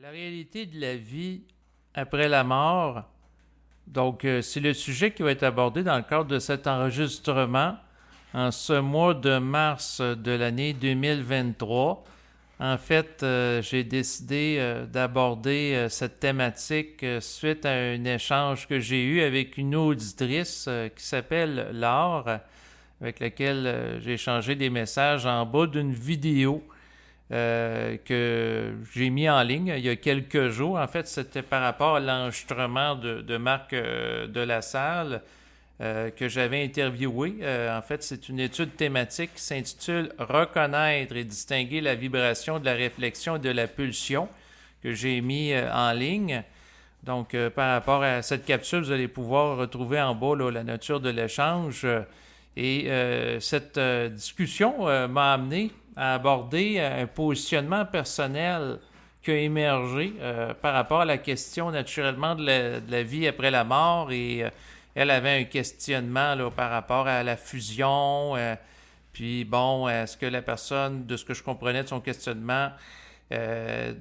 La réalité de la vie après la mort, donc c'est le sujet qui va être abordé dans le cadre de cet enregistrement en ce mois de mars de l'année 2023. En fait, j'ai décidé d'aborder cette thématique suite à un échange que j'ai eu avec une auditrice qui s'appelle Laure, avec laquelle j'ai échangé des messages en bas d'une vidéo que j'ai mis en ligne il y a quelques jours. En fait, c'était par rapport à l'enregistrement de Marc de la Salle que j'avais interviewé. En fait, c'est une étude thématique qui s'intitule Reconnaître et distinguer la vibration de la réflexion et de la pulsion que j'ai mis en ligne. Donc, par rapport à cette capsule, vous allez pouvoir retrouver en bas là, la nature de l'échange. Et cette discussion m'a amené à aborder un positionnement personnel qui a émergé par rapport à la question naturellement de la vie après la mort. Et elle avait un questionnement là, par rapport à la fusion. Puis bon, est-ce que la personne, de ce que je comprenais de son questionnement, elle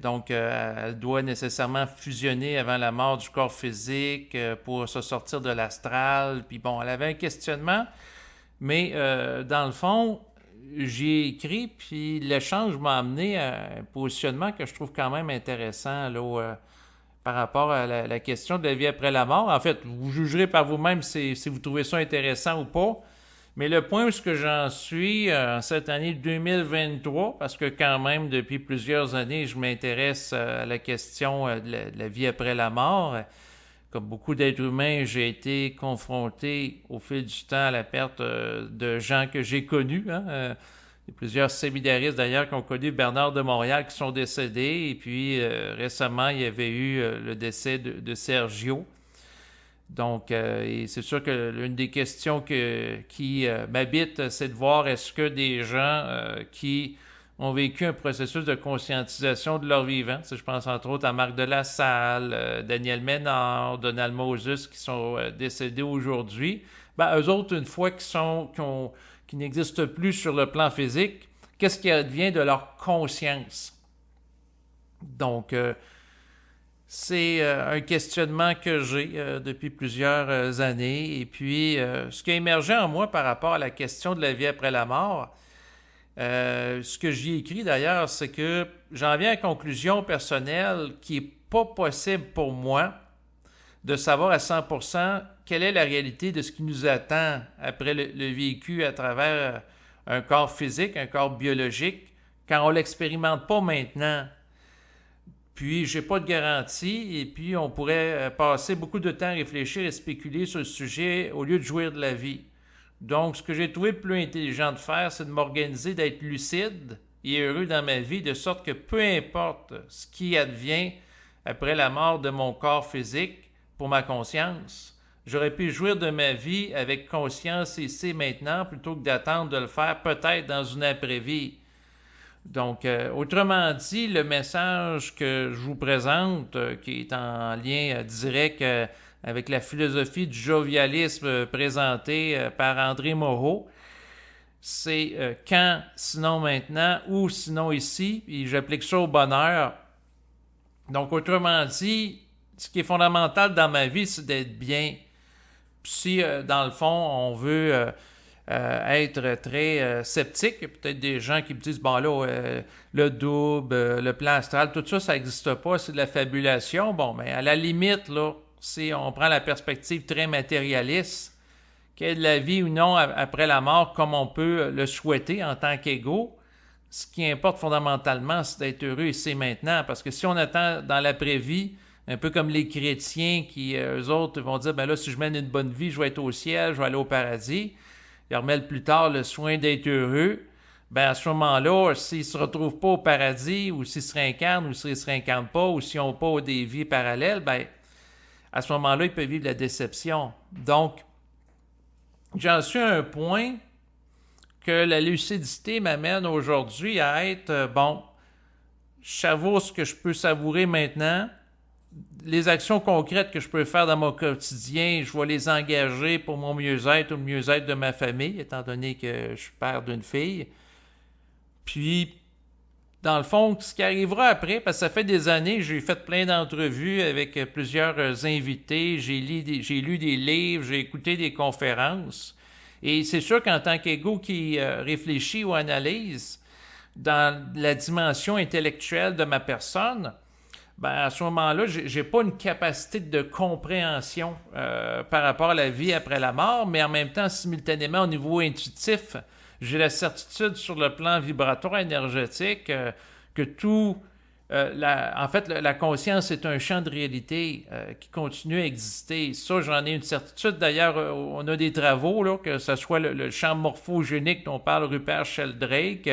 doit nécessairement fusionner avant la mort du corps physique pour se sortir de l'astral. Puis bon, elle avait un questionnement, mais dans le fond, j'ai écrit, puis l'échange m'a amené à un positionnement que je trouve quand même intéressant là, par rapport à la question de la vie après la mort. En fait, vous jugerez par vous-même si vous trouvez ça intéressant ou pas. Mais le point où ce que j'en suis en cette année 2023, parce que quand même depuis plusieurs années, je m'intéresse à la question de la vie après la mort. Comme beaucoup d'êtres humains, j'ai été confronté au fil du temps à la perte de gens que j'ai connus. Il y a plusieurs séminaristes d'ailleurs qui ont connu Bernard de Montréal qui sont décédés. Et puis récemment, il y avait eu le décès de Sergio. Donc, et c'est sûr que l'une des questions qui m'habite, c'est de voir est-ce que des gens qui ont vécu un processus de conscientisation de leur vivant, je pense entre autres à Marc de la Salle, Daniel Ménard, Donald Moses, qui sont décédés aujourd'hui, ben, eux autres, une fois qui n'existent plus sur le plan physique, qu'est-ce qui advient de leur conscience? Donc, c'est un questionnement que j'ai depuis plusieurs années. Et puis, ce qui a émergé en moi par rapport à la question de la vie après la mort, ce que j'y ai écrit d'ailleurs, c'est que j'en viens à la conclusion personnelle qu'il n'est pas possible pour moi de savoir à 100% quelle est la réalité de ce qui nous attend après le vécu à travers un corps physique, un corps biologique, quand on ne l'expérimente pas maintenant. Puis, j'ai pas de garantie, et puis on pourrait passer beaucoup de temps à réfléchir et spéculer sur le sujet au lieu de jouir de la vie. Donc, ce que j'ai trouvé le plus intelligent de faire, c'est de m'organiser, d'être lucide et heureux dans ma vie, de sorte que peu importe ce qui advient après la mort de mon corps physique, pour ma conscience, j'aurais pu jouir de ma vie avec conscience ici maintenant, plutôt que d'attendre de le faire peut-être dans une après-vie. Donc, autrement dit, le message que je vous présente, qui est en lien direct avec la philosophie du jovialisme présentée par André Moreau, c'est quand, sinon maintenant, ou sinon ici, et j'applique ça au bonheur. Donc, autrement dit, ce qui est fondamental dans ma vie, c'est d'être bien. Puis si, dans le fond, on veut être très sceptique, il y a peut-être des gens qui me disent, bon là, le double, le plan astral, tout ça, ça n'existe pas, c'est de la fabulation. Bon, mais à la limite, là, si on prend la perspective très matérialiste, qu'il y ait de la vie ou non après la mort, comme on peut le souhaiter en tant qu'ego, ce qui importe fondamentalement, c'est d'être heureux ici et maintenant. Parce que si on attend dans l'après-vie, un peu comme les chrétiens qui, eux autres, vont dire, ben là, si je mène une bonne vie, je vais être au ciel, je vais aller au paradis. Ils remettent plus tard le soin d'être heureux. Ben à ce moment-là, s'ils ne se retrouvent pas au paradis, ou s'ils se réincarnent, ou s'ils ne se réincarnent pas, ou s'ils n'ont pas des vies parallèles, ben à ce moment-là, ils peuvent vivre la déception. Donc, j'en suis à un point que la lucidité m'amène aujourd'hui à être, bon, je savoure ce que je peux savourer maintenant. Les actions concrètes que je peux faire dans mon quotidien, je vais les engager pour mon mieux-être ou le mieux-être de ma famille, étant donné que je suis père d'une fille. Puis, dans le fond, ce qui arrivera après, parce que ça fait des années, j'ai fait plein d'entrevues avec plusieurs invités, j'ai lu des livres, j'ai écouté des conférences. Et c'est sûr qu'en tant qu'ego qui réfléchit ou analyse dans la dimension intellectuelle de ma personne, ben à ce moment-là, j'ai pas une capacité de compréhension par rapport à la vie après la mort, mais en même temps, simultanément, au niveau intuitif, j'ai la certitude sur le plan vibratoire énergétique que tout... en fait, la conscience est un champ de réalité qui continue à exister. Ça, j'en ai une certitude. D'ailleurs, on a des travaux, là, que ce soit le champ morphogénique dont parle Rupert Sheldrake,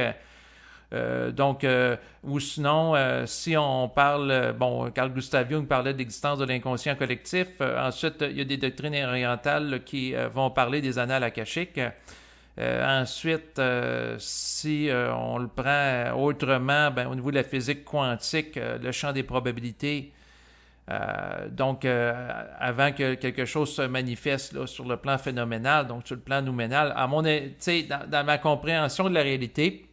ou sinon, si on parle, Carl Gustav Jung parlait de l'existence de l'inconscient collectif. Ensuite, il y a des doctrines orientales là, qui vont parler des annales akashiques. Ensuite, si on le prend autrement, au niveau de la physique quantique, le champ des probabilités, avant que quelque chose se manifeste là, sur le plan phénoménal, donc sur le plan nouménal, dans ma compréhension de la réalité,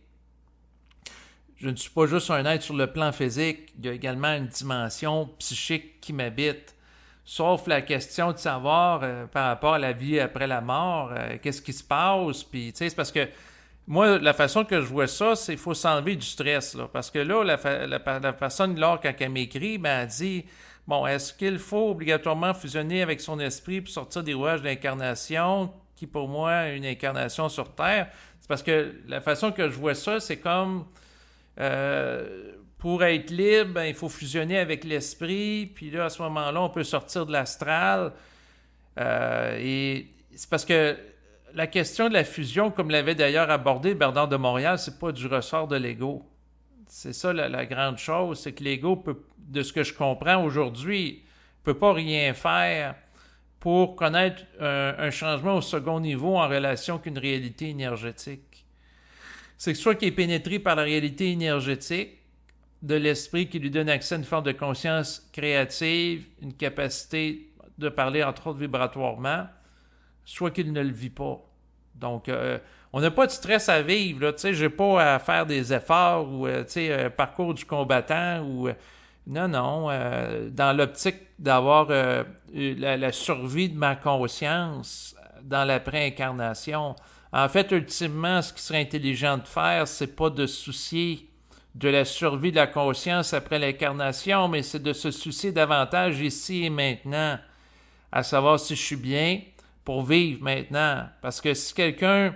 je ne suis pas juste un être sur le plan physique, il y a également une dimension psychique qui m'habite. Sauf la question de savoir par rapport à la vie après la mort, qu'est-ce qui se passe, puis tu sais, c'est parce que moi, la façon que je vois ça, c'est qu'il faut s'enlever du stress, là, parce que là, la personne, là, quand elle m'écrit, elle dit, bon, est-ce qu'il faut obligatoirement fusionner avec son esprit pour sortir des rouages d'incarnation, qui pour moi est une incarnation sur Terre? C'est parce que la façon que je vois ça, c'est comme... pour être libre, il faut fusionner avec l'esprit, puis là, à ce moment-là, on peut sortir de l'astral. Et c'est parce que la question de la fusion, comme l'avait d'ailleurs abordé Bernard de Montréal, c'est pas du ressort de l'ego. C'est ça la grande chose, c'est que l'ego, de ce que je comprends aujourd'hui, peut pas rien faire pour connaître un changement au second niveau en relation qu'une réalité énergétique. C'est que soit qu'il est pénétré par la réalité énergétique de l'esprit qui lui donne accès à une forme de conscience créative, une capacité de parler entre autres vibratoirement, soit qu'il ne le vit pas. Donc, on n'a pas de stress à vivre, là, tu sais, j'ai pas à faire des efforts ou, tu sais, un parcours du combattant ou... non, dans l'optique d'avoir la survie de ma conscience dans l'après-incarnation. En fait, ultimement, ce qui serait intelligent de faire, c'est pas de se soucier de la survie de la conscience après l'incarnation, mais c'est de se soucier davantage ici et maintenant, à savoir si je suis bien pour vivre maintenant. Parce que si quelqu'un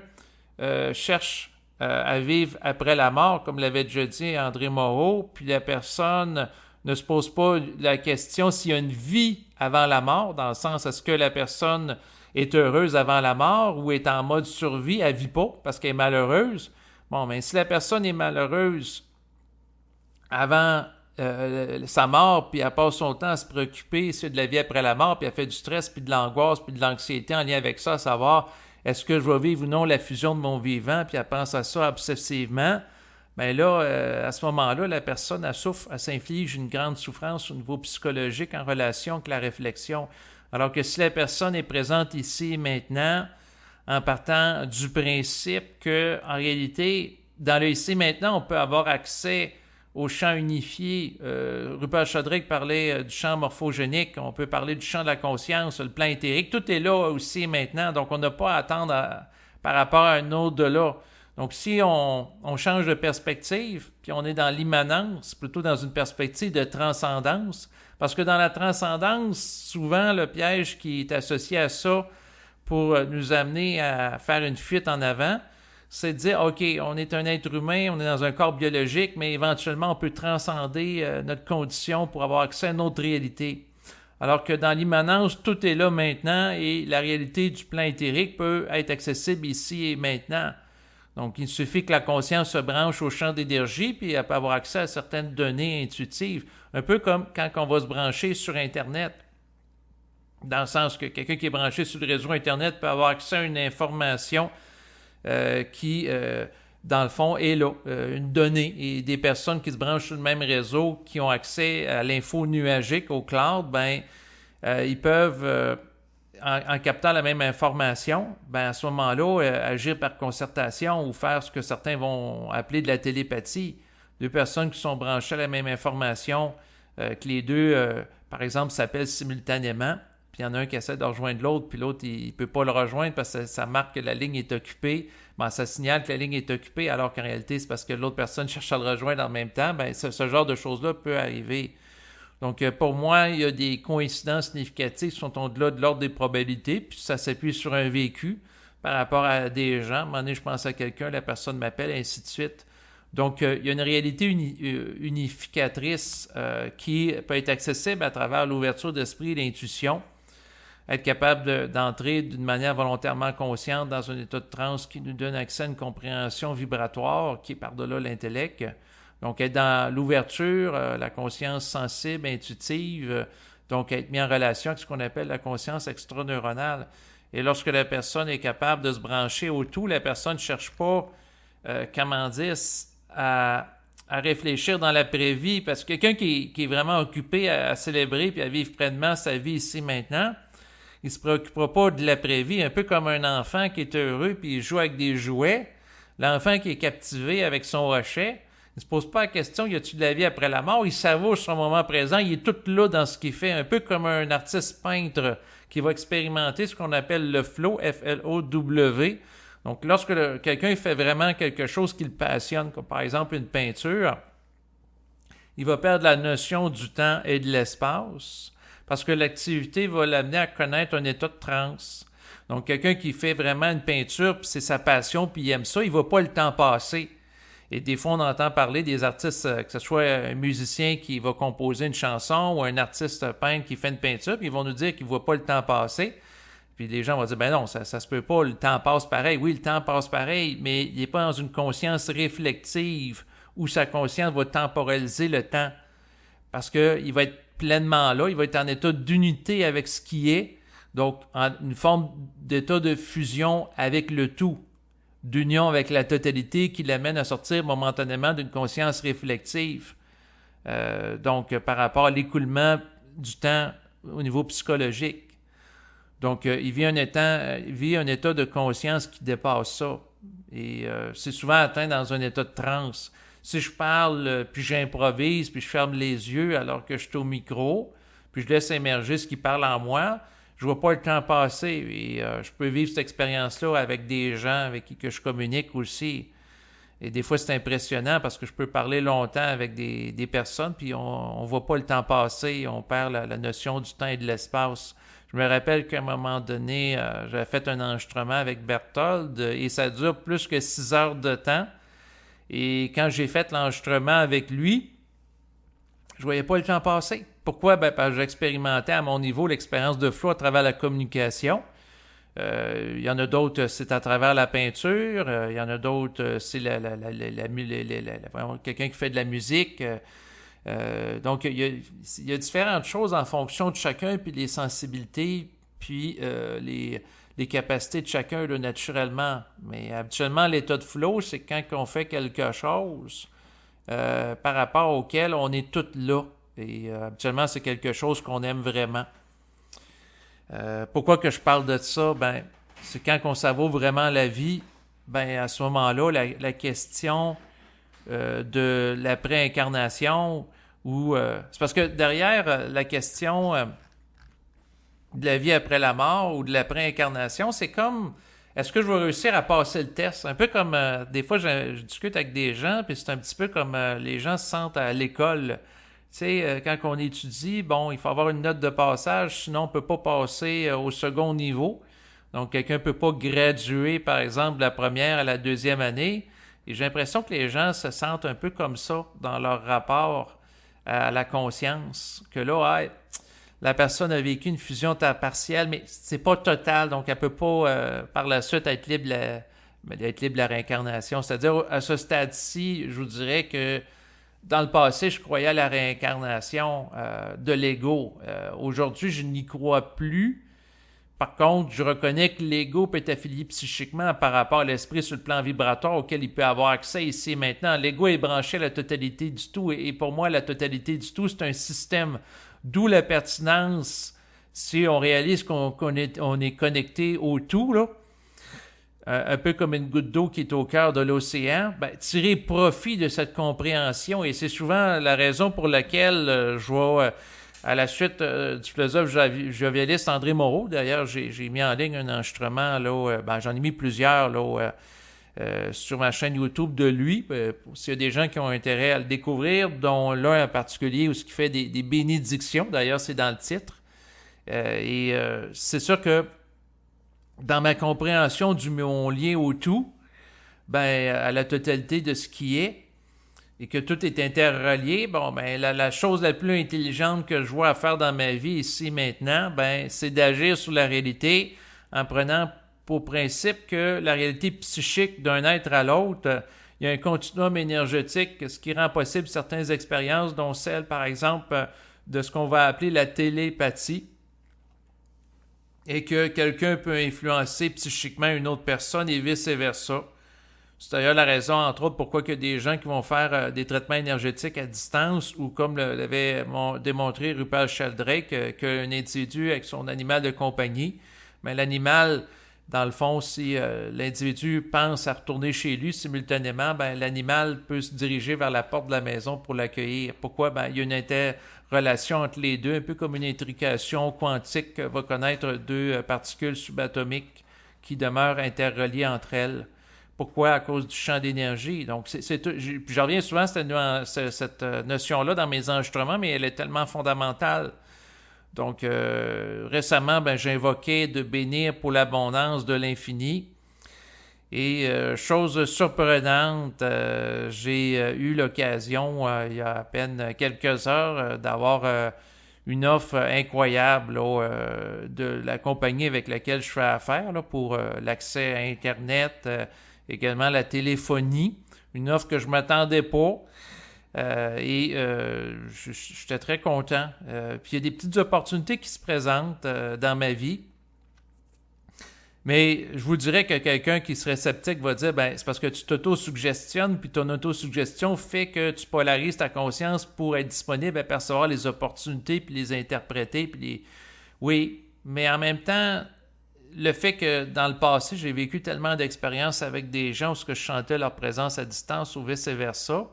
cherche à vivre après la mort, comme l'avait déjà dit André Moreau, puis la personne ne se pose pas la question s'il y a une vie avant la mort, dans le sens est-ce que la personne est heureuse avant la mort ou est en mode survie, elle ne vit pas parce qu'elle est malheureuse. Bon, mais si la personne est malheureuse avant sa mort, puis elle passe son temps à se préoccuper de la vie après la mort, puis elle fait du stress, puis de l'angoisse, puis de l'anxiété en lien avec ça, à savoir est-ce que je vais vivre ou non la fusion de mon vivant, puis elle pense à ça obsessivement, bien là, à ce moment-là, la personne, elle souffre, elle s'inflige une grande souffrance au niveau psychologique en relation avec la réflexion. Alors que si la personne est présente ici et maintenant, en partant du principe que, en réalité, dans le ici et maintenant, on peut avoir accès au champ unifié. Rupert Sheldrake parlait du champ morphogénique, on peut parler du champ de la conscience, le plan éthérique, tout est là aussi et maintenant, donc on n'a pas à attendre par rapport à un au-delà. Donc si on change de perspective, puis on est dans l'immanence, plutôt dans une perspective de transcendance, parce que dans la transcendance, souvent le piège qui est associé à ça pour nous amener à faire une fuite en avant, c'est de dire, OK, on est un être humain, on est dans un corps biologique, mais éventuellement, on peut transcender notre condition pour avoir accès à une autre réalité. Alors que dans l'immanence, tout est là maintenant et la réalité du plan éthérique peut être accessible ici et maintenant. Donc, il suffit que la conscience se branche au champ d'énergie puis elle peut avoir accès à certaines données intuitives. Un peu comme quand on va se brancher sur Internet. Dans le sens que quelqu'un qui est branché sur le réseau Internet peut avoir accès à une information qui, dans le fond, est là, une donnée. Et des personnes qui se branchent sur le même réseau, qui ont accès à l'info nuagique, au cloud, ils peuvent, en captant la même information, à ce moment-là, agir par concertation ou faire ce que certains vont appeler de la télépathie. deux personnes qui sont branchées à la même information, que les deux, par exemple, s'appellent simultanément, puis il y en a un qui essaie de rejoindre l'autre, puis l'autre, il ne peut pas le rejoindre parce que ça marque que la ligne est occupée. Ben, ça signale que la ligne est occupée, alors qu'en réalité, c'est parce que l'autre personne cherche à le rejoindre en même temps. Ben, ce genre de choses-là peut arriver. Donc, pour moi, il y a des coïncidences significatives qui sont au-delà de l'ordre des probabilités, puis ça s'appuie sur un vécu par rapport à des gens. À un moment donné, je pense à quelqu'un, la personne m'appelle, et ainsi de suite. Donc, il y a une réalité unificatrice qui peut être accessible à travers l'ouverture d'esprit et l'intuition. Être capable d'entrer d'une manière volontairement consciente dans un état de transe qui nous donne accès à une compréhension vibratoire qui est par-delà l'intellect. Donc, être dans l'ouverture, la conscience sensible, intuitive, donc être mis en relation avec ce qu'on appelle la conscience extraneuronale. Et lorsque la personne est capable de se brancher au tout, la personne ne cherche pas, comment dire, à réfléchir dans l'après-vie, parce que quelqu'un qui est vraiment occupé à célébrer puis à vivre pleinement sa vie ici maintenant, il ne se préoccupera pas de l'après-vie, un peu comme un enfant qui est heureux puis il joue avec des jouets. L'enfant qui est captivé avec son rocher, il ne se pose pas la question, y a-t-il de la vie après la mort? Il savoure son moment présent, il est tout là dans ce qu'il fait, un peu comme un artiste peintre qui va expérimenter ce qu'on appelle le flow, F-L-O-W. Donc, lorsque quelqu'un fait vraiment quelque chose qui le passionne, comme par exemple une peinture, il va perdre la notion du temps et de l'espace parce que l'activité va l'amener à connaître un état de transe. Donc, quelqu'un qui fait vraiment une peinture, puis c'est sa passion, puis il aime ça, il ne voit pas le temps passer. Et des fois, on entend parler des artistes, que ce soit un musicien qui va composer une chanson ou un artiste peintre qui fait une peinture, puis ils vont nous dire qu'ils ne voient pas le temps passer. Puis les gens vont dire, ben non, ça se peut pas, le temps passe pareil. Oui, le temps passe pareil, mais il n'est pas dans une conscience réflexive où sa conscience va temporaliser le temps. Parce qu'il va être pleinement là, il va être en état d'unité avec ce qui est, donc en une forme d'état de fusion avec le tout, d'union avec la totalité qui l'amène à sortir momentanément d'une conscience réflexive. Donc, par rapport à l'écoulement du temps au niveau psychologique. Donc, il vit un état de conscience qui dépasse ça. Et c'est souvent atteint dans un état de transe. Si je parle, puis j'improvise, puis je ferme les yeux alors que je suis au micro, puis je laisse émerger ce qui parle en moi, je ne vois pas le temps passer. Et je peux vivre cette expérience-là avec des gens avec qui que je communique aussi. Et des fois, c'est impressionnant parce que je peux parler longtemps avec des personnes, puis on ne voit pas le temps passer, on perd la notion du temps et de l'espace. Je me rappelle qu'à un moment donné, j'avais fait un enregistrement avec Berthold et ça dure plus que 6 heures de temps. Et quand j'ai fait l'enregistrement avec lui, je voyais pas le temps passer. Pourquoi? Ben, parce que j'expérimentais à mon niveau l'expérience de flow à travers la communication. Il y en a d'autres, c'est à travers la peinture. Il y en a d'autres, c'est quelqu'un qui fait de la musique. Donc, il y a différentes choses en fonction de chacun, puis les sensibilités, puis les capacités de chacun là, naturellement. Mais habituellement, l'état de flow, c'est quand on fait quelque chose par rapport auquel on est tous là. Et habituellement, c'est quelque chose qu'on aime vraiment. Pourquoi que je parle de ça? Ben, c'est quand on savoure vraiment la vie, ben à ce moment-là, la question de l'après-incarnation, c'est parce que derrière la question de la vie après la mort ou de l'après-incarnation, c'est comme, est-ce que je vais réussir à passer le test? Un peu comme, des fois, je discute avec des gens, puis c'est un petit peu comme les gens se sentent à l'école. Tu sais, quand on étudie, bon, il faut avoir une note de passage, sinon on ne peut pas passer au second niveau. Donc, quelqu'un ne peut pas graduer, par exemple, de la première à la deuxième année. Et j'ai l'impression que les gens se sentent un peu comme ça dans leur rapport à la conscience. Que là, la personne a vécu une fusion partielle, mais c'est pas total, donc elle ne peut pas par la suite être libre de la réincarnation. C'est-à-dire, à ce stade-ci, je vous dirais que dans le passé, je croyais à la réincarnation de l'ego. Aujourd'hui, je n'y crois plus. Par contre, je reconnais que l'ego peut être affilié psychiquement par rapport à l'esprit sur le plan vibratoire auquel il peut avoir accès ici et maintenant. L'ego est branché à la totalité du tout et pour moi, la totalité du tout, c'est un système. D'où la pertinence, si on réalise qu'on est connecté au tout, là, un peu comme une goutte d'eau qui est au cœur de l'océan, ben, tirer profit de cette compréhension. Et c'est souvent la raison pour laquelle je vais, à la suite du philosophe jovialiste André Moreau, d'ailleurs, j'ai mis en ligne un enregistrement, là, ben, j'en ai mis plusieurs là, sur ma chaîne YouTube de lui, s'il y a des gens qui ont intérêt à le découvrir, dont l'un en particulier où ce qui fait des bénédictions, d'ailleurs c'est dans le titre. C'est sûr que dans ma compréhension du mon lien au tout, ben, à la totalité de ce qui est, et que tout est interrelié, bon, ben, la chose la plus intelligente que je vois à faire dans ma vie ici maintenant, ben, c'est d'agir sur la réalité en prenant pour principe que la réalité psychique d'un être à l'autre, il y a un continuum énergétique, ce qui rend possible certaines expériences, dont celle, par exemple, de ce qu'on va appeler la télépathie, et que quelqu'un peut influencer psychiquement une autre personne et vice-versa. C'est d'ailleurs la raison, entre autres, pourquoi il y a des gens qui vont faire des traitements énergétiques à distance ou, comme l'avait démontré Rupert Sheldrake, qu'un individu avec son animal de compagnie, mais l'animal, dans le fond, si l'individu pense à retourner chez lui simultanément, ben, l'animal peut se diriger vers la porte de la maison pour l'accueillir. Pourquoi? Ben, il y a une interrelation entre les deux, un peu comme une intrication quantique va connaître deux particules subatomiques qui demeurent interreliées entre elles. Pourquoi? À cause du champ d'énergie. Donc, je reviens souvent à cette notion-là dans mes enregistrements, mais elle est tellement fondamentale. Donc, récemment, ben, j'ai invoqué de bénir pour l'abondance de l'infini. Et chose surprenante, j'ai eu l'occasion, il y a à peine quelques heures, d'avoir une offre incroyable là, de la compagnie avec laquelle je fais affaire là, pour l'accès à Internet, également la téléphonie, une offre que je ne m'attendais pas. J'étais très content. Puis il y a des petites opportunités qui se présentent dans ma vie. Mais je vous dirais que quelqu'un qui serait sceptique va dire, ben c'est parce que tu t'auto-suggestionnes, puis ton auto-suggestion fait que tu polarises ta conscience pour être disponible à percevoir les opportunités, puis les interpréter, puis les... Oui, mais en même temps, le fait que dans le passé, j'ai vécu tellement d'expériences avec des gens où je chantais leur présence à distance ou vice-versa,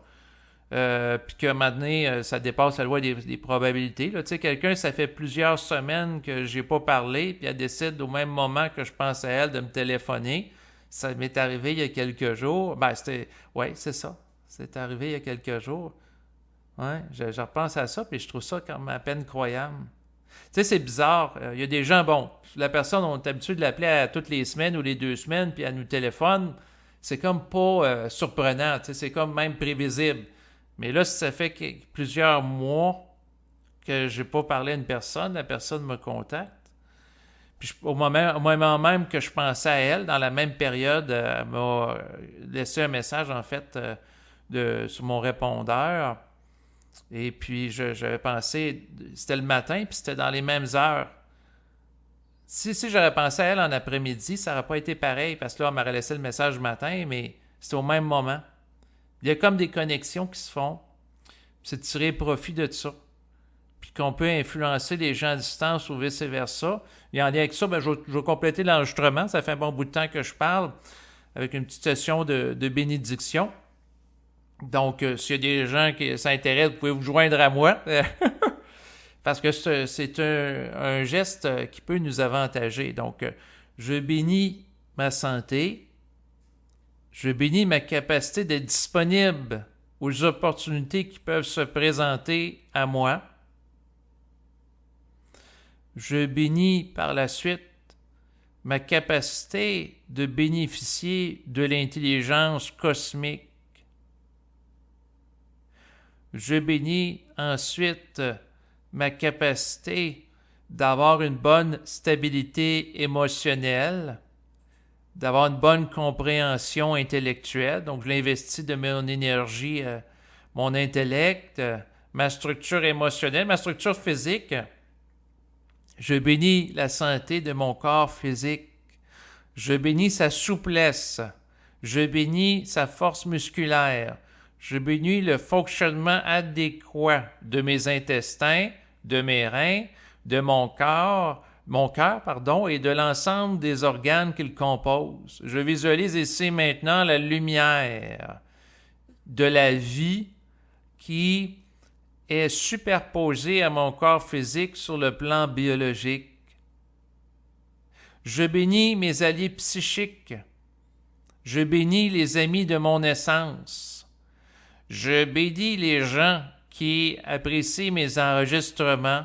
puis que maintenant, ça dépasse la loi des probabilités. Là. Tu sais, quelqu'un, ça fait plusieurs semaines que j'ai pas parlé, puis elle décide au même moment que je pense à elle de me téléphoner. Ça m'est arrivé il y a quelques jours. Ben, ouais, c'est ça. C'est arrivé il y a quelques jours. Ouais, je repense à ça, puis je trouve ça comme à peine croyable. Tu sais, c'est bizarre. Il y a des gens, bon, la personne, on est habitué de l'appeler à toutes les semaines ou les 2 semaines, puis elle nous téléphone. C'est comme pas surprenant, tu sais, c'est comme même prévisible. Mais là, si ça fait plusieurs mois que je n'ai pas parlé à une personne, la personne me contacte. Puis au moment même que je pensais à elle, dans la même période, elle m'a laissé un message, en fait, sur mon répondeur. Et puis, j'avais pensé, c'était le matin, puis c'était dans les mêmes heures. Si j'aurais pensé à elle en après-midi, ça n'aurait pas été pareil, parce que là, on m'aurait laissé le message le matin, mais c'était au même moment. Il y a comme des connexions qui se font. C'est de tirer profit de ça. Puis qu'on peut influencer les gens à distance ou vice-versa. Et en lien avec ça, ben, je vais compléter l'enregistrement. Ça fait un bon bout de temps que je parle avec une petite session de bénédiction. Donc, s'il y a des gens qui s'intéressent, vous pouvez vous joindre à moi. Parce que c'est un geste qui peut nous avantager. Donc, je bénis ma santé. Je bénis ma capacité d'être disponible aux opportunités qui peuvent se présenter à moi. Je bénis par la suite ma capacité de bénéficier de l'intelligence cosmique. Je bénis ensuite ma capacité d'avoir une bonne stabilité émotionnelle, d'avoir une bonne compréhension intellectuelle. Donc, je l'investis de mon énergie, mon intellect, ma structure émotionnelle, ma structure physique. Je bénis la santé de mon corps physique. Je bénis sa souplesse. Je bénis sa force musculaire. Je bénis le fonctionnement adéquat de mes intestins, de mes reins, de mon corps, mon cœur, pardon, et de l'ensemble des organes qu'il compose. Je visualise ici maintenant la lumière de la vie qui est superposée à mon corps physique sur le plan biologique. Je bénis mes alliés psychiques. Je bénis les amis de mon essence. Je bénis les gens qui apprécient mes enregistrements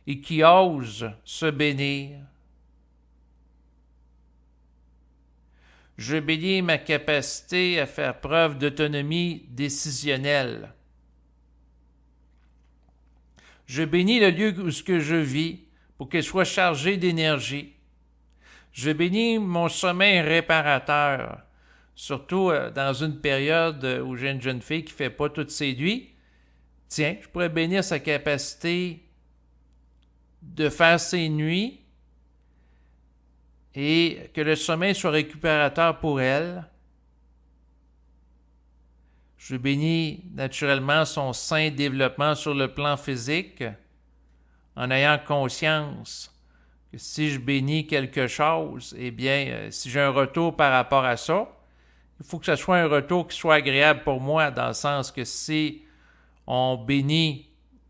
et qui osent se bénir. Je bénis ma capacité à faire preuve d'autonomie décisionnelle. Je bénis le lieu où je vis pour qu'il soit chargé d'énergie. Je bénis mon sommeil réparateur, surtout dans une période où j'ai une jeune fille qui ne fait pas toutes ses nuits. Tiens, je pourrais bénir sa capacité de faire ses nuits et que le sommeil soit récupérateur pour elle. Je bénis naturellement son sain développement sur le plan physique en ayant conscience que si je bénis quelque chose, eh bien, si j'ai un retour par rapport à ça, il faut que ce soit un retour qui soit agréable pour moi, dans le sens que si on bénit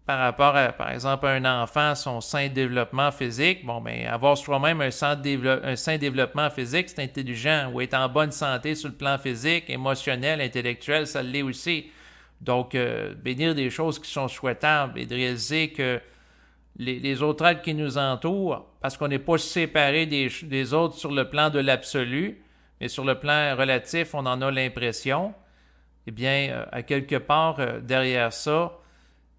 par rapport à, par exemple, un enfant, son sain développement physique, bon, bien, avoir soi-même un sain développement physique, c'est intelligent, ou être en bonne santé sur le plan physique, émotionnel, intellectuel, ça l'est aussi. Donc, bénir des choses qui sont souhaitables et de réaliser que les autres êtres qui nous entourent, parce qu'on n'est pas séparés des autres sur le plan de l'absolu, mais sur le plan relatif, on en a l'impression, eh bien, à quelque part, derrière ça,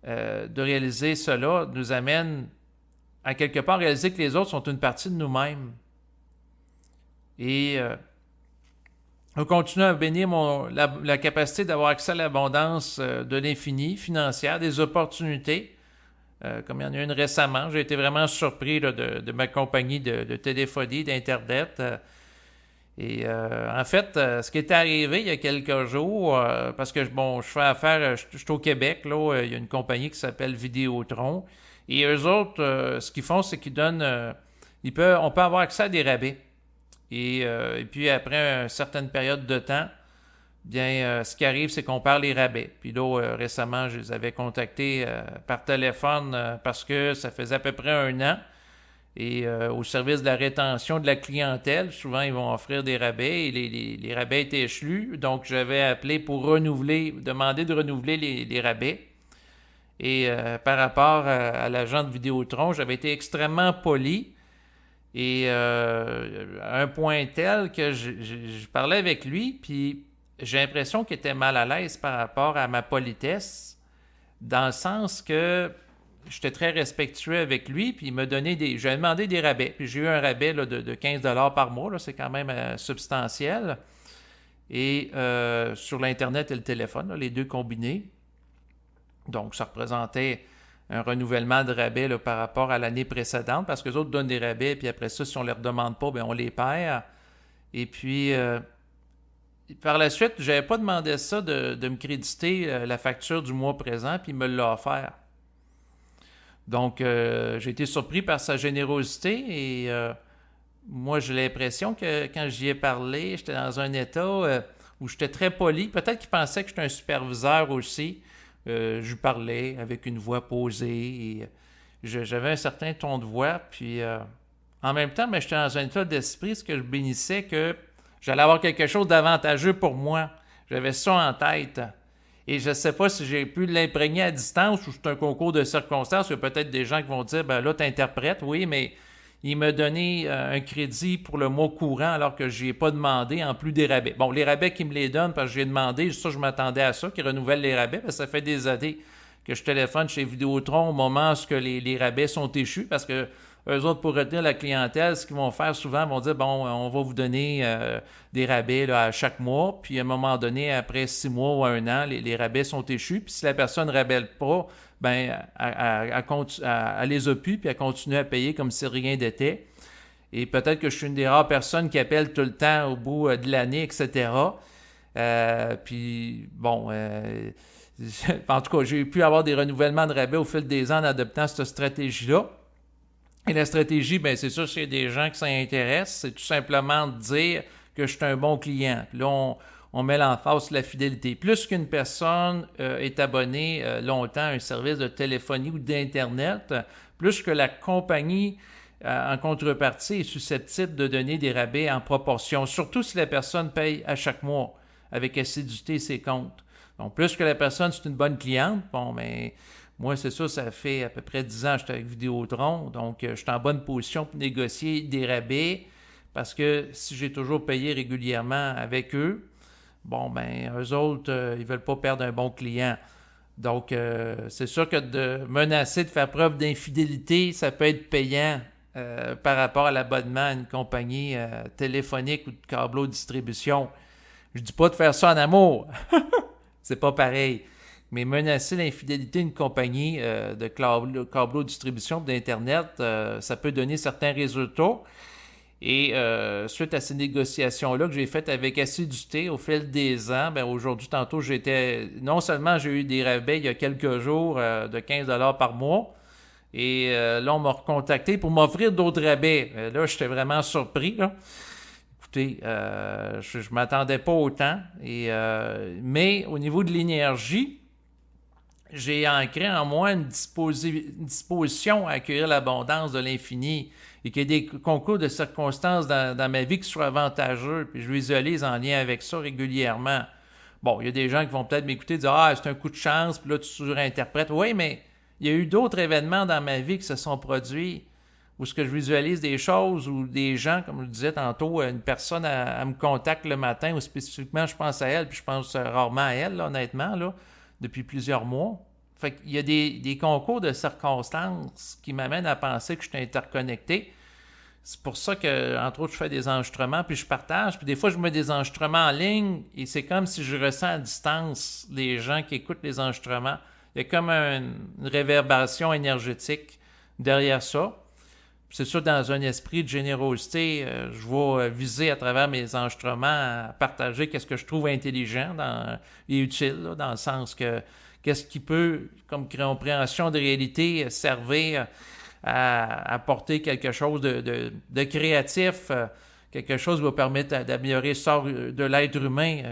de réaliser cela nous amène à quelque part réaliser que les autres sont une partie de nous-mêmes. Et on continue à bénir la capacité d'avoir accès à l'abondance de l'infini financière, des opportunités, comme il y en a une récemment. J'ai été vraiment surpris là, de ma compagnie de téléphonie, d'Internet. En fait, ce qui est arrivé il y a quelques jours, parce que bon, je fais affaire, je suis au Québec, là, il y a une compagnie qui s'appelle Vidéotron, et eux autres, ce qu'ils font, c'est qu'ils donnent, on peut avoir accès à des rabais. Et puis après une certaine période de temps, bien, ce qui arrive, c'est qu'on perd les rabais. Puis là, récemment, je les avais contactés par téléphone parce que ça faisait à peu près 1 an. Et au service de la rétention de la clientèle, souvent ils vont offrir des rabais et les rabais étaient échelus. Donc j'avais appelé pour demander de renouveler les rabais. Et par rapport à l'agent de Vidéotron, j'avais été extrêmement poli. Et à un point tel que je parlais avec lui, puis j'ai l'impression qu'il était mal à l'aise par rapport à ma politesse, dans le sens que j'étais très respectueux avec lui, puis il m'a donné j'ai demandé des rabais. Puis j'ai eu un rabais là, de 15 $ par mois, là, c'est quand même substantiel. Et sur l'Internet et le téléphone, là, les deux combinés. Donc, ça représentait un renouvellement de rabais là, par rapport à l'année précédente, parce que les autres donnent des rabais, puis après ça, si on ne les redemande pas, bien, on les perd. Et puis, par la suite, je n'avais pas demandé ça de me créditer la facture du mois présent, puis il me l'a offert. Donc, j'ai été surpris par sa générosité et moi, j'ai l'impression que quand j'y ai parlé, j'étais dans un état où j'étais très poli. Peut-être qu'il pensait que j'étais un superviseur aussi. Je lui parlais avec une voix posée et j'avais un certain ton de voix. Puis, en même temps, j'étais dans un état d'esprit, ce que je bénissais que j'allais avoir quelque chose d'avantageux pour moi. J'avais ça en tête. Et je ne sais pas si j'ai pu l'imprégner à distance ou c'est un concours de circonstances. Il y a peut-être des gens qui vont dire, ben là, tu interprètes, oui, mais il m'a donné un crédit pour le mois courant alors que je n'y ai pas demandé en plus des rabais. Bon, les rabais qu'il me les donne parce que j'ai demandé, ça, je m'attendais à ça, qu'ils renouvellent les rabais, parce que ça fait des années que je téléphone chez Vidéotron au moment où les rabais sont échus, parce que eux autres, pour retenir la clientèle, ce qu'ils vont faire souvent, ils vont dire, bon, on va vous donner des rabais là, à chaque mois, puis à un moment donné, après 6 mois ou 1 an, les rabais sont échus, puis si la personne ne rabelle pas, ben, elle les a pu, puis elle continue à payer comme si rien n'était. Et peut-être que je suis une des rares personnes qui appelle tout le temps au bout de l'année, etc. Puis, bon, en tout cas, j'ai pu avoir des renouvellements de rabais au fil des ans en adoptant cette stratégie-là. Et la stratégie, ben c'est ça, s'il y a des gens qui s'intéressent, c'est tout simplement de dire que je suis un bon client. Puis là, on met l'emphase sur la fidélité. Plus qu'une personne est abonnée longtemps à un service de téléphonie ou d'Internet, plus que la compagnie, en contrepartie, est susceptible de donner des rabais en proportion, surtout si la personne paye à chaque mois avec assiduité ses comptes. Donc, plus que la personne, c'est une bonne cliente, bon, mais moi, c'est ça, ça fait à peu près 10 ans que j'étais avec Vidéotron, donc je suis en bonne position pour négocier des rabais, parce que si j'ai toujours payé régulièrement avec eux, bon, ben, eux autres, ils veulent pas perdre un bon client. Donc, c'est sûr que de menacer de faire preuve d'infidélité, ça peut être payant par rapport à l'abonnement à une compagnie téléphonique ou de câbleau distribution. Je dis pas de faire ça en amour, c'est pas pareil. Mais menacer l'infidélité d'une compagnie de câbleau distribution d'Internet, ça peut donner certains résultats. Et suite à ces négociations-là que j'ai faites avec assiduité au fil des ans, ben aujourd'hui, tantôt, non seulement j'ai eu des rabais il y a quelques jours de 15$ par mois, et là, on m'a recontacté pour m'offrir d'autres rabais. Là, j'étais vraiment surpris, là. Écoutez, je ne m'attendais pas autant. Mais au niveau de l'énergie, j'ai ancré en moi une disposition à accueillir l'abondance de l'infini et qu'il y ait des concours de circonstances dans ma vie qui soient avantageux, puis je visualise en lien avec ça régulièrement. Bon, il y a des gens qui vont peut-être m'écouter et dire « Ah, c'est un coup de chance », puis là, tu surinterprètes. Oui, mais il y a eu d'autres événements dans ma vie qui se sont produits où ce que je visualise des choses ou des gens, comme je le disais tantôt, une personne elle me contacte le matin ou spécifiquement, je pense à elle, puis je pense rarement à elle, là, honnêtement, là, depuis plusieurs mois. Fait qu'il y a des concours de circonstances qui m'amènent à penser que je suis interconnecté. C'est pour ça que, entre autres, je fais des enregistrements, puis je partage. Puis des fois, je mets des enregistrements en ligne et c'est comme si je ressens à distance les gens qui écoutent les enregistrements. Il y a comme une réverbération énergétique derrière ça. C'est sûr, dans un esprit de générosité, je vais viser à travers mes enregistrements à partager qu'est-ce que je trouve intelligent et utile, là, dans le sens que qu'est-ce qui peut, comme compréhension de réalité, servir à apporter quelque chose de créatif, quelque chose qui va permettre d'améliorer le sort de l'être humain.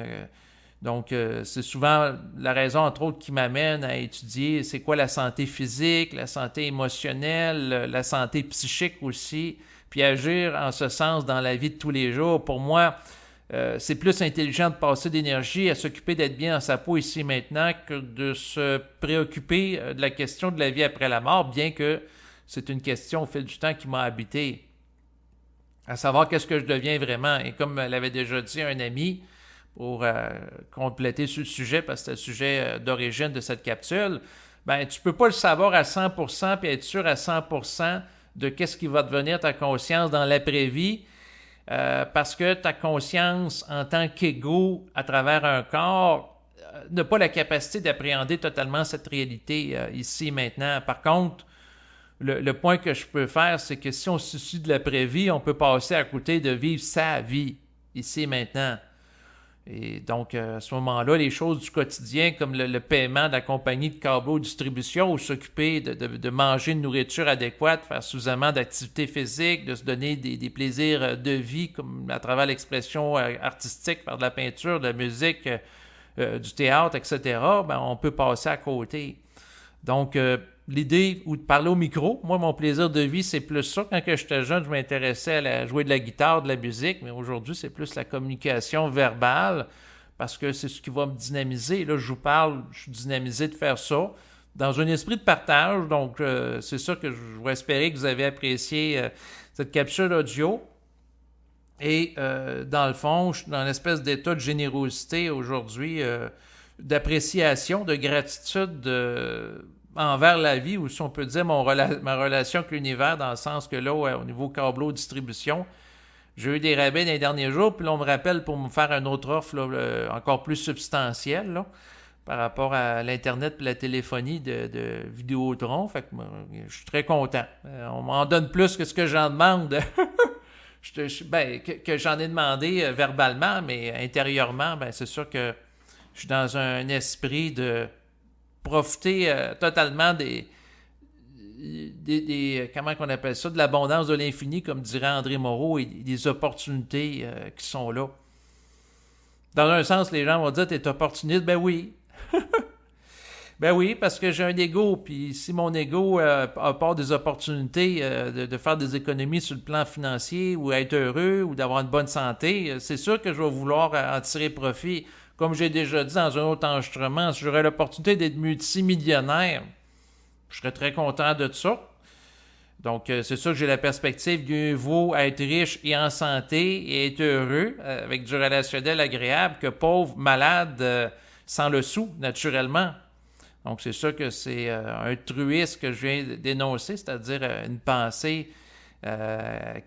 Donc, c'est souvent la raison, entre autres, qui m'amène à étudier c'est quoi la santé physique, la santé émotionnelle, la santé psychique aussi, puis agir en ce sens dans la vie de tous les jours. Pour moi, c'est plus intelligent de passer d'énergie à s'occuper d'être bien dans sa peau ici et maintenant que de se préoccuper de la question de la vie après la mort, bien que c'est une question au fil du temps qui m'a habité. À savoir qu'est-ce que je deviens vraiment. Et comme l'avait déjà dit un ami, pour compléter sur le sujet, parce que c'est le sujet d'origine de cette capsule, ben tu peux pas le savoir à 100% puis être sûr à 100% de qu'est-ce qui va devenir ta conscience dans l'après-vie, parce que ta conscience en tant qu'ego à travers un corps n'a pas la capacité d'appréhender totalement cette réalité ici et maintenant. Par contre, le point que je peux faire, c'est que si on se soucie de l'après-vie, on peut passer à côté de vivre sa vie ici et maintenant. Et donc, à ce moment-là, les choses du quotidien, comme le paiement de la compagnie de câbleau distribution ou s'occuper de manger une nourriture adéquate, faire suffisamment d'activité physique, de se donner des plaisirs de vie, comme à travers l'expression artistique, faire de la peinture, de la musique, du théâtre, etc., ben, on peut passer à côté. Donc, l'idée ou de parler au micro, moi, mon plaisir de vie, c'est plus ça. Quand j'étais jeune, je m'intéressais à jouer de la guitare, de la musique, mais aujourd'hui, c'est plus la communication verbale parce que c'est ce qui va me dynamiser. Là, je vous parle, je suis dynamisé de faire ça dans un esprit de partage. Donc, c'est ça que je vais espérer que vous avez apprécié cette capsule audio. Et dans le fond, je suis dans une espèce d'état de générosité aujourd'hui, d'appréciation, de gratitude envers la vie, ou si on peut dire ma relation avec l'univers, dans le sens que là, au niveau câbleau distribution, j'ai eu des rabais dans les derniers jours, puis là, on me rappelle pour me faire une autre offre là, encore plus substantielle là, par rapport à l'Internet et la téléphonie de Vidéotron. Fait que je suis très content. On m'en donne plus que ce que j'en demande. Que j'en ai demandé verbalement, mais intérieurement, ben, c'est sûr que je suis dans un esprit de profiter totalement des comment qu'on appelle ça, de l'abondance de l'infini, comme dirait André Moreau, et des opportunités qui sont là. Dans un sens, les gens vont dire, t'es opportuniste, ben oui. Ben oui, parce que j'ai un ego, puis si mon ego apporte des opportunités de faire des économies sur le plan financier, ou être heureux, ou d'avoir une bonne santé, c'est sûr que je vais vouloir en tirer profit. Comme j'ai déjà dit dans un autre enregistrement, si j'aurais l'opportunité d'être multimillionnaire, je serais très content de ça. Donc, c'est sûr que j'ai la perspective qu'il vaut être riche et en santé et être heureux, avec du relationnel agréable, que pauvre, malade, sans le sou, naturellement. Donc, c'est sûr que c'est un truisme que je viens d'énoncer, c'est-à-dire une pensée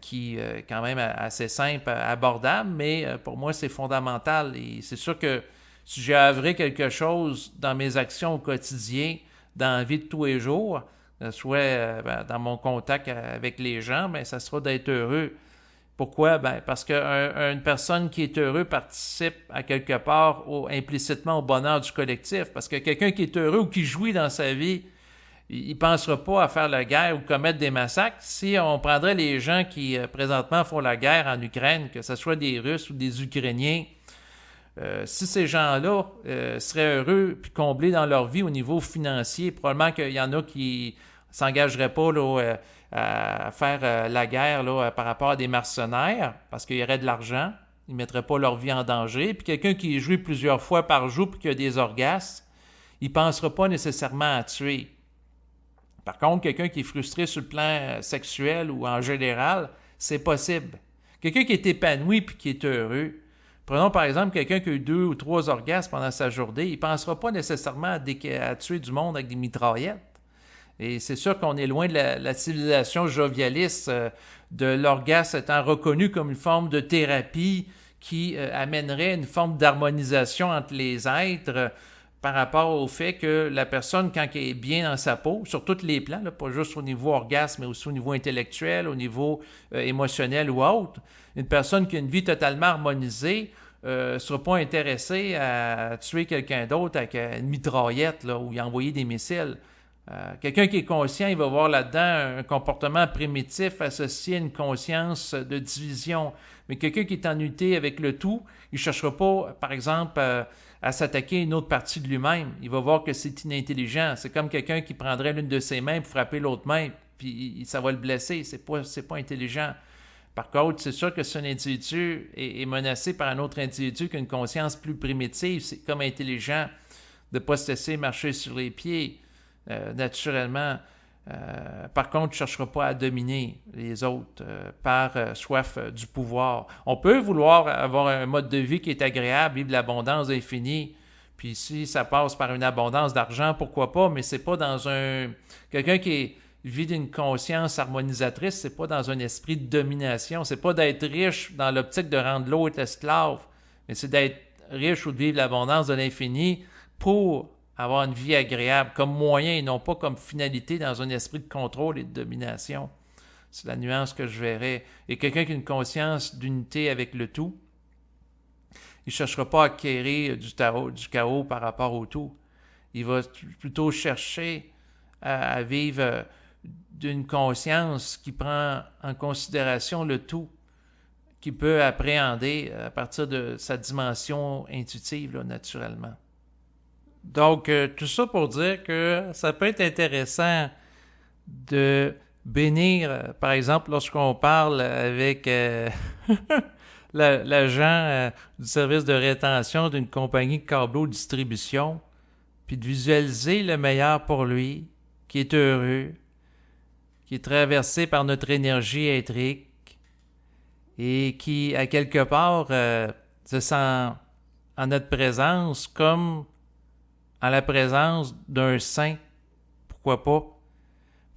qui est quand même assez simple, abordable, mais pour moi, c'est fondamental. Et c'est sûr que si j'ai œuvré quelque chose dans mes actions au quotidien, dans la vie de tous les jours, soit dans mon contact avec les gens, bien, ça sera d'être heureux. Pourquoi? Ben, parce qu'une personne qui est heureux participe à quelque part implicitement au bonheur du collectif. Parce que quelqu'un qui est heureux ou qui jouit dans sa vie, il ne pensera pas à faire la guerre ou commettre des massacres. Si on prendrait les gens qui présentement font la guerre en Ukraine, que ce soit des Russes ou des Ukrainiens, si ces gens-là seraient heureux puis comblés dans leur vie au niveau financier, probablement qu'il y en a qui ne s'engageraient pas là, à faire la guerre là, par rapport à des mercenaires, parce qu'il y aurait de l'argent, ils ne mettraient pas leur vie en danger. Puis quelqu'un qui joue plusieurs fois par jour puis qui a des orgasmes, il ne pensera pas nécessairement à tuer. Par contre, quelqu'un qui est frustré sur le plan sexuel ou en général, c'est possible. Quelqu'un qui est épanoui puis qui est heureux, prenons par exemple quelqu'un qui a eu 2 ou 3 orgasmes pendant sa journée, il ne pensera pas nécessairement à tuer du monde avec des mitraillettes. Et c'est sûr qu'on est loin de la civilisation jovialiste, de l'orgasme étant reconnu comme une forme de thérapie qui amènerait une forme d'harmonisation entre les êtres par rapport au fait que la personne, quand elle est bien dans sa peau, sur tous les plans, là, pas juste au niveau orgasme, mais aussi au niveau intellectuel, au niveau émotionnel ou autre, une personne qui a une vie totalement harmonisée ne sera pas intéressée à tuer quelqu'un d'autre avec une mitraillette là, ou y envoyer des missiles. Quelqu'un qui est conscient, il va voir là-dedans un comportement primitif associé à une conscience de division. Mais quelqu'un qui est en unité avec le tout, il ne cherchera pas, par exemple, à s'attaquer à une autre partie de lui-même. Il va voir que c'est inintelligent. C'est comme quelqu'un qui prendrait l'une de ses mains pour frapper l'autre main, puis ça va le blesser. C'est pas intelligent. Par contre, c'est sûr que si un individu est menacé par un autre individu qui a une conscience plus primitive, c'est comme intelligent de ne pas se laisser marcher sur les pieds. Naturellement. Par contre, tu ne chercheras pas à dominer les autres par soif du pouvoir. On peut vouloir avoir un mode de vie qui est agréable, vivre l'abondance infinie. Puis si ça passe par une abondance d'argent, pourquoi pas, mais c'est pas dans un... Quelqu'un qui vit d'une conscience harmonisatrice, c'est pas dans un esprit de domination. C'est pas d'être riche dans l'optique de rendre l'autre esclave, mais c'est d'être riche ou de vivre l'abondance de l'infini pour avoir une vie agréable comme moyen et non pas comme finalité dans un esprit de contrôle et de domination. C'est la nuance que je verrais. Et quelqu'un qui a une conscience d'unité avec le tout, il ne cherchera pas à acquérir du chaos par rapport au tout. Il va plutôt chercher à vivre d'une conscience qui prend en considération le tout, qui peut appréhender à partir de sa dimension intuitive, là, naturellement. Donc, tout ça pour dire que ça peut être intéressant de bénir, par exemple, lorsqu'on parle avec l'agent du service de rétention d'une compagnie de câbleau de distribution, puis de visualiser le meilleur pour lui, qui est heureux, qui est traversé par notre énergie éthérique et qui, à quelque part, se sent en notre présence comme en la présence d'un saint, pourquoi pas?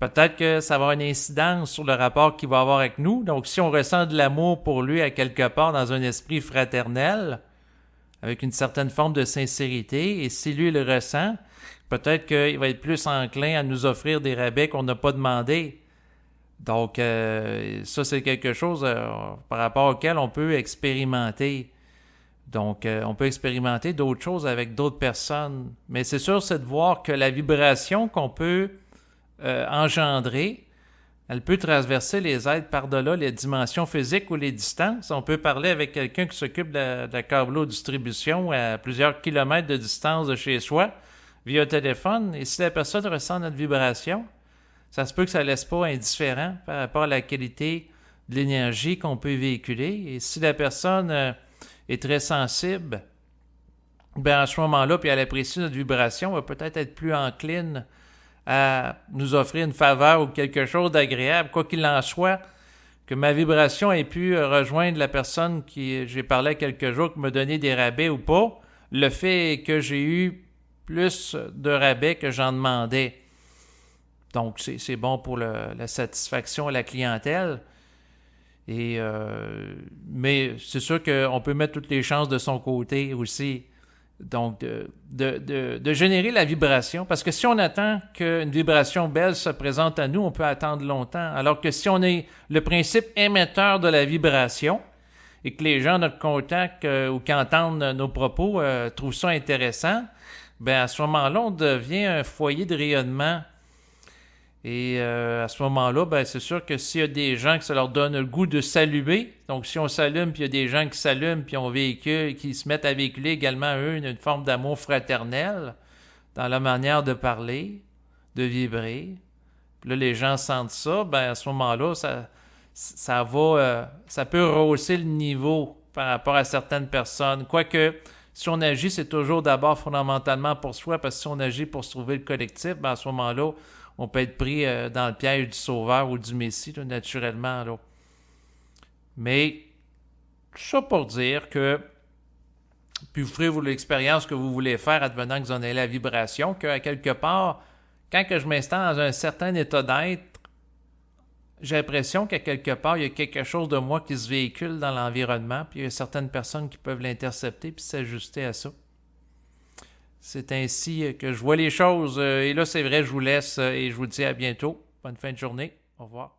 Peut-être que ça va avoir une incidence sur le rapport qu'il va avoir avec nous. Donc, si on ressent de l'amour pour lui à quelque part dans un esprit fraternel, avec une certaine forme de sincérité, et si lui le ressent, peut-être qu'il va être plus enclin à nous offrir des rabais qu'on n'a pas demandé. Donc, ça, c'est quelque chose par rapport auquel on peut expérimenter. Donc, on peut expérimenter d'autres choses avec d'autres personnes. Mais c'est sûr, c'est de voir que la vibration qu'on peut engendrer Elle peut traverser les êtres par-delà les dimensions physiques ou les distances. On peut parler avec quelqu'un qui s'occupe de la câblo-distribution à plusieurs kilomètres de distance de chez soi via téléphone. Et si la personne ressent notre vibration, ça se peut que ça ne laisse pas indifférent par rapport à la qualité de l'énergie qu'on peut véhiculer. Et si la personne est très sensible, ben à ce moment-là, puis elle apprécie notre vibration, elle va peut-être être plus encline à nous offrir une faveur ou quelque chose d'agréable, quoi qu'il en soit, que ma vibration ait pu rejoindre la personne qui j'ai parlé il y a quelques jours, qui m'a donné des rabais ou pas, le fait est que j'ai eu plus de rabais que j'en demandais. Donc, c'est bon pour la satisfaction à la clientèle. Mais c'est sûr qu'on peut mettre toutes les chances de son côté aussi. Donc, de générer la vibration. Parce que si on attend qu'une vibration belle se présente à nous, on peut attendre longtemps. Alors que si on est le principe émetteur de la vibration et que les gens, notre contact ou qui entendent nos propos trouvent ça intéressant, ben à ce moment-là, on devient un foyer de rayonnement. Et à ce moment-là, ben, c'est sûr que s'il y a des gens que ça leur donne le goût de saluer, donc si on s'allume, puis il y a des gens qui s'allument, puis on véhicule, qui se mettent à véhiculer également, eux, une forme d'amour fraternel dans la manière de parler, de vibrer. Puis là, les gens sentent ça, ben à ce moment-là, ça peut rehausser le niveau par rapport à certaines personnes. Quoique, si on agit, c'est toujours d'abord fondamentalement pour soi, parce que si on agit pour sauver le collectif, ben à ce moment-là, on peut être pris dans le piège du sauveur ou du messie, là, naturellement. Là. Mais, tout ça pour dire que, puis vous ferez l'expérience que vous voulez faire, advenant que vous en ayez la vibration, qu'à quelque part, quand que je m'installe dans un certain état d'être, j'ai l'impression qu'à quelque part, il y a quelque chose de moi qui se véhicule dans l'environnement, puis il y a certaines personnes qui peuvent l'intercepter puis s'ajuster à ça. C'est ainsi que je vois les choses. Et là, c'est vrai, je vous laisse et je vous dis à bientôt. Bonne fin de journée. Au revoir.